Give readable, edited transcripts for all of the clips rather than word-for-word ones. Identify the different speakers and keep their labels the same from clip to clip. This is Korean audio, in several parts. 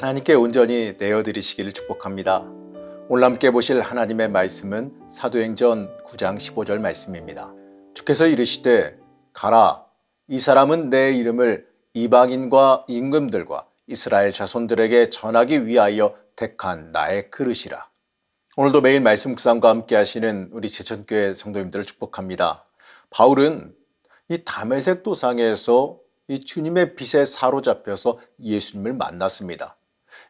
Speaker 1: 하나님께 온전히 내어드리시기를 축복합니다. 오늘 함께 보실 하나님의 말씀은 사도행전 9장 15절 말씀입니다. 주께서 이르시되 가라, 이 사람은 내 이름을 이방인과 임금들과 이스라엘 자손들에게 전하기 위하여 택한 나의 그릇이라. 오늘도 매일 말씀 묵상과 함께 하시는 우리 제천교회 성도님들을 축복합니다. 바울은 이 다메섹 도상에서 이 주님의 빛에 사로잡혀서 예수님을 만났습니다.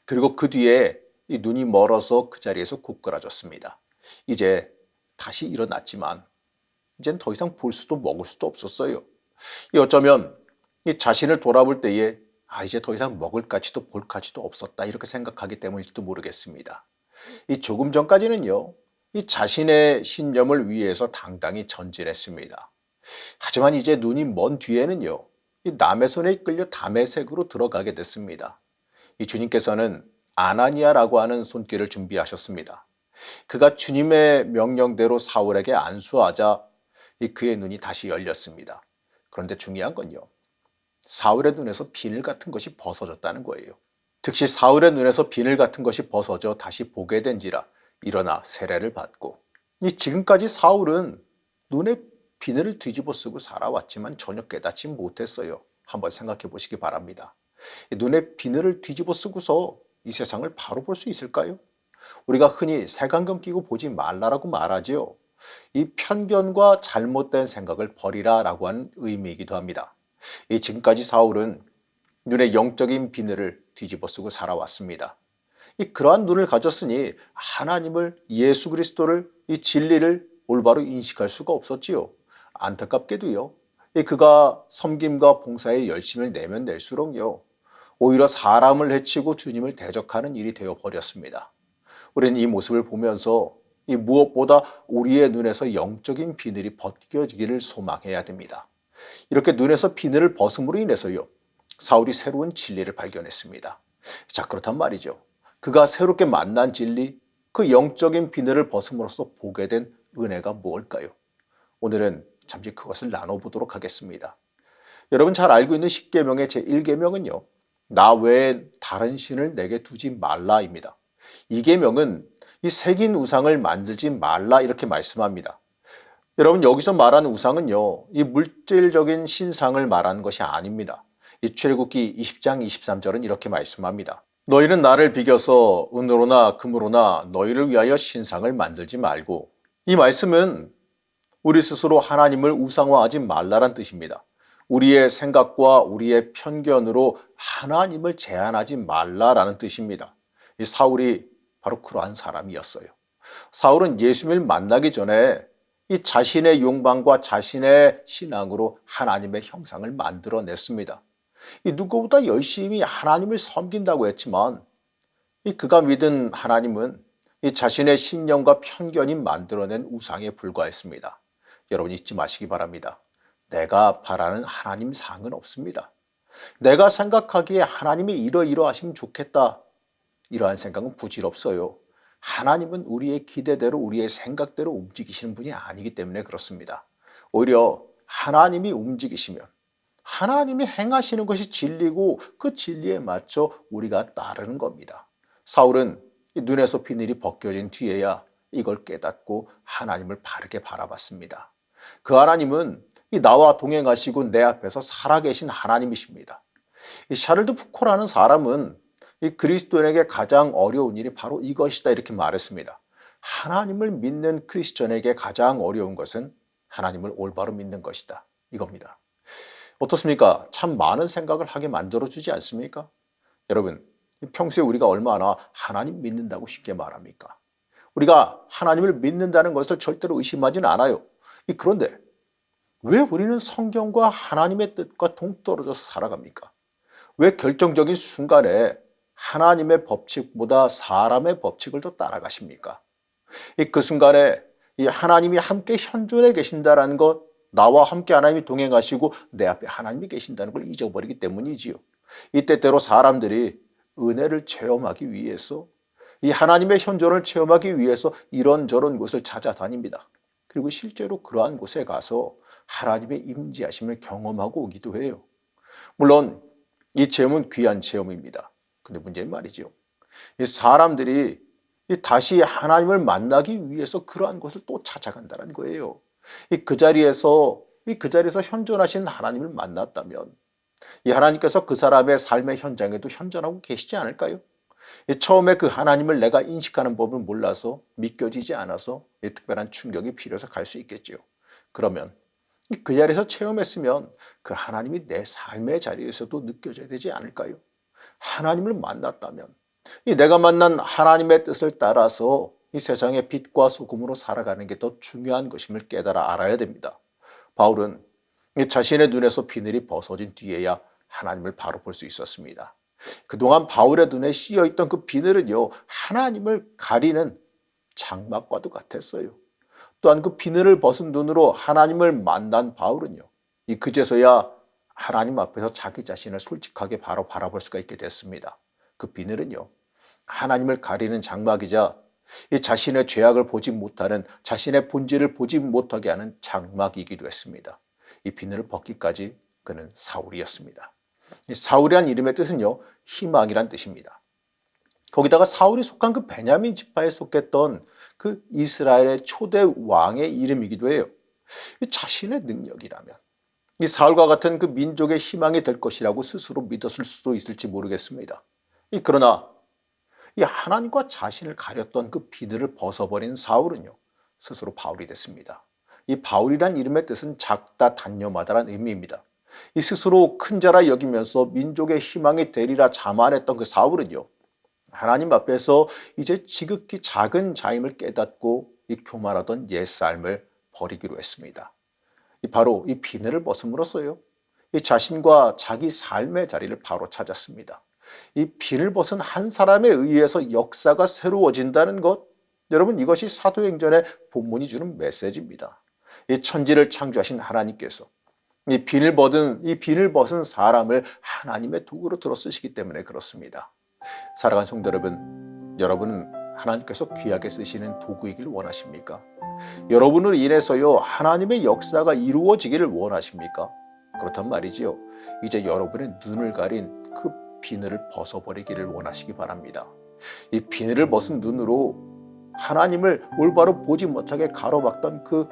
Speaker 1: 그리고 그 뒤에 이 눈이 멀어서 그 자리에서 고꾸라졌습니다. 이제 다시 일어났지만 이젠 더 이상 볼 수도 먹을 수도 없었어요. 어쩌면 이 자신을 돌아볼 때에 이제 더 이상 먹을 가치도 볼 가치도 없었다 이렇게 생각하기 때문일지도 모르겠습니다. 이 조금 전까지는요, 이 자신의 신념을 위해서 당당히 전진했습니다. 하지만 이제 눈이 먼 뒤에는요, 이 남의 손에 이끌려 다메섹으로 들어가게 됐습니다. 이 주님께서는 아나니아라고 하는 손길을 준비하셨습니다. 그가 주님의 명령대로 사울에게 안수하자 그의 눈이 다시 열렸습니다. 그런데 중요한 건요, 사울의 눈에서 비늘 같은 것이 벗어졌다는 거예요. 즉시 사울의 눈에서 비늘 같은 것이 벗어져 다시 보게 된지라 일어나 세례를 받고, 지금까지 사울은 눈에 비늘을 뒤집어 쓰고 살아왔지만 전혀 깨닫지 못했어요. 한번 생각해 보시기 바랍니다. 눈에 비늘을 뒤집어 쓰고서 이 세상을 바로 볼 수 있을까요? 우리가 흔히 색안경 끼고 보지 말라라고 말하지요. 이 편견과 잘못된 생각을 버리라라고 하는 의미이기도 합니다. 지금까지 사울은 눈에 영적인 비늘을 뒤집어 쓰고 살아왔습니다. 그러한 눈을 가졌으니 하나님을, 예수 그리스도를, 이 진리를 올바로 인식할 수가 없었지요. 안타깝게도요, 그가 섬김과 봉사에 열심을 내면 낼수록요, 오히려 사람을 해치고 주님을 대적하는 일이 되어버렸습니다. 우리는 이 모습을 보면서 무엇보다 우리의 눈에서 영적인 비늘이 벗겨지기를 소망해야 됩니다. 이렇게 눈에서 비늘을 벗음으로 인해서요, 사울이 새로운 진리를 발견했습니다. 자, 그렇단 말이죠. 그가 새롭게 만난 진리, 그 영적인 비늘을 벗음으로써 보게 된 은혜가 무엇일까요? 오늘은 잠시 그것을 나눠보도록 하겠습니다. 여러분 잘 알고 있는 십계명의 제1계명은요, 나 외에 다른 신을 내게 두지 말라입니다. 이 계명은 이 새긴 우상을 만들지 말라 이렇게 말씀합니다. 여러분 여기서 말하는 우상은요, 이 물질적인 신상을 말하는 것이 아닙니다. 이 출애굽기 20장 23절은 이렇게 말씀합니다. 너희는 나를 비겨서 은으로나 금으로나 너희를 위하여 신상을 만들지 말고, 이 말씀은 우리 스스로 하나님을 우상화하지 말라란 뜻입니다. 우리의 생각과 우리의 편견으로 하나님을 제한하지 말라라는 뜻입니다. 이 사울이 바로 그러한 사람이었어요. 사울은 예수님을 만나기 전에 이 자신의 욕망과 자신의 신앙으로 하나님의 형상을 만들어냈습니다. 누구보다 열심히 하나님을 섬긴다고 했지만 그가 믿은 하나님은 이 자신의 신념과 편견이 만들어낸 우상에 불과했습니다. 여러분 잊지 마시기 바랍니다. 내가 바라는 하나님 상은 없습니다. 내가 생각하기에 하나님이 이러이러하시면 좋겠다, 이러한 생각은 부질없어요. 하나님은 우리의 기대대로 우리의 생각대로 움직이시는 분이 아니기 때문에 그렇습니다. 오히려 하나님이 움직이시면 하나님이 행하시는 것이 진리고 그 진리에 맞춰 우리가 따르는 겁니다. 사울은 눈에서 비늘이 벗겨진 뒤에야 이걸 깨닫고 하나님을 바르게 바라봤습니다. 그 하나님은 나와 동행하시고 내 앞에서 살아계신 하나님이십니다. 샤를드 푸코라는 사람은 그리스도인에게 가장 어려운 일이 바로 이것이다 이렇게 말했습니다. 하나님을 믿는 크리스천에게 가장 어려운 것은 하나님을 올바로 믿는 것이다, 이겁니다. 어떻습니까? 참 많은 생각을 하게 만들어주지 않습니까? 여러분, 평소에 우리가 얼마나 하나님 믿는다고 쉽게 말합니까? 우리가 하나님을 믿는다는 것을 절대로 의심하지는 않아요. 그런데 왜 우리는 성경과 하나님의 뜻과 동떨어져서 살아갑니까? 왜 결정적인 순간에 하나님의 법칙보다 사람의 법칙을 더 따라가십니까? 그 순간에 이 하나님이 함께 현존해 계신다는 것, 나와 함께 하나님이 동행하시고 내 앞에 하나님이 계신다는 걸 잊어버리기 때문이지요. 때때로 사람들이 은혜를 체험하기 위해서, 이 하나님의 현존을 체험하기 위해서 이런저런 곳을 찾아다닙니다. 그리고 실제로 그러한 곳에 가서 하나님의 임재하심을 경험하고 오기도 해요. 물론 이 체험은 귀한 체험입니다. 근데 문제는 말이죠. 이 사람들이 다시 하나님을 만나기 위해서 그러한 것을 또 찾아간다는 거예요. 그 자리에서 현존하신 하나님을 만났다면 이 하나님께서 그 사람의 삶의 현장에도 현존하고 계시지 않을까요? 처음에 그 하나님을 내가 인식하는 법을 몰라서 믿겨지지 않아서 특별한 충격이 필요해서 갈 수 있겠지요. 그러면 그 자리에서 체험했으면 그 하나님이 내 삶의 자리에서도 느껴져야 되지 않을까요? 하나님을 만났다면 내가 만난 하나님의 뜻을 따라서 이 세상의 빛과 소금으로 살아가는 게 더 중요한 것임을 깨달아 알아야 됩니다. 바울은 자신의 눈에서 비늘이 벗어진 뒤에야 하나님을 바로 볼 수 있었습니다. 그동안 바울의 눈에 씌어있던 그 비늘은요, 하나님을 가리는 장막과도 같았어요. 또한 그 비늘을 벗은 눈으로 하나님을 만난 바울은요, 그제서야 하나님 앞에서 자기 자신을 솔직하게 바로 바라볼 수가 있게 됐습니다. 그 비늘은요, 하나님을 가리는 장막이자 이 자신의 죄악을 보지 못하는, 자신의 본질을 보지 못하게 하는 장막이기도 했습니다. 이 비늘을 벗기까지 그는 사울이었습니다. 이 사울이란 이름의 뜻은요, 희망이란 뜻입니다. 거기다가 사울이 속한 그 베냐민 지파에 속했던 그 이스라엘의 초대 왕의 이름이기도 해요. 자신의 능력이라면 이 사울과 같은 그 민족의 희망이 될 것이라고 스스로 믿었을 수도 있을지 모르겠습니다. 그러나 이 하나님과 자신을 가렸던 그 비늘을 벗어버린 사울은요, 스스로 바울이 됐습니다. 이 바울이란 이름의 뜻은 작다 단념하다라는 의미입니다. 이 스스로 큰 자라 여기면서 민족의 희망이 되리라 자만했던 그 사울은요, 하나님 앞에서 이제 지극히 작은 자임을 깨닫고 이 교만하던 옛삶을 버리기로 했습니다. 바로 이 비늘을 벗음으로써요, 이 자신과 자기 삶의 자리를 바로 찾았습니다. 이 비늘 벗은 한 사람에 의해서 역사가 새로워진다는 것, 여러분, 이것이 사도행전의 본문이 주는 메시지입니다. 이 천지를 창조하신 하나님께서 이 비늘 벗은 사람을 하나님의 도구로 들어 쓰시기 때문에 그렇습니다. 사랑하는 성도 여러분, 여러분은 하나님께서 귀하게 쓰시는 도구이길 원하십니까? 여러분으로 인해서요, 하나님의 역사가 이루어지기를 원하십니까? 그렇단 말이지요. 이제 여러분의 눈을 가린 그 비늘을 벗어버리기를 원하시기 바랍니다. 이 비늘을 벗은 눈으로 하나님을 올바로 보지 못하게 가로막던 그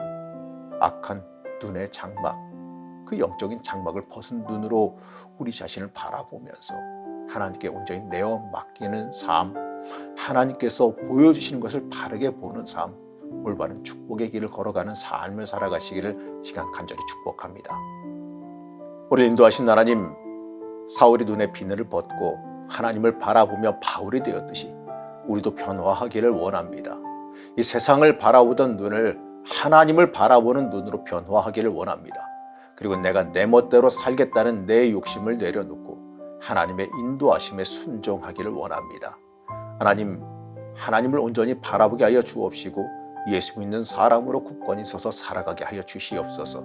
Speaker 1: 악한 눈의 장막, 그 영적인 장막을 벗은 눈으로 우리 자신을 바라보면서 하나님께 온전히 내어 맡기는 삶, 하나님께서 보여주시는 것을 바르게 보는 삶, 올바른 축복의 길을 걸어가는 삶을 살아가시기를 시간 간절히 축복합니다. 우리 인도하신 하나님, 사울이 눈에 비늘을 벗고 하나님을 바라보며 바울이 되었듯이 우리도 변화하기를 원합니다. 이 세상을 바라보던 눈을 하나님을 바라보는 눈으로 변화하기를 원합니다. 그리고 내가 내 멋대로 살겠다는 내 욕심을 내려놓고 하나님의 인도하심에 순종하기를 원합니다. 하나님을 온전히 바라보게 하여 주옵시고 예수 믿는 사람으로 굳건히 서서 살아가게 하여 주시옵소서.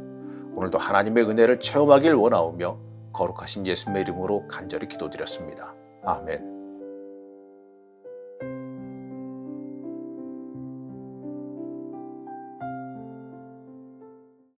Speaker 1: 오늘도 하나님의 은혜를 체험하길 원하오며 거룩하신 예수님의 이름으로 간절히 기도드렸습니다. 아멘.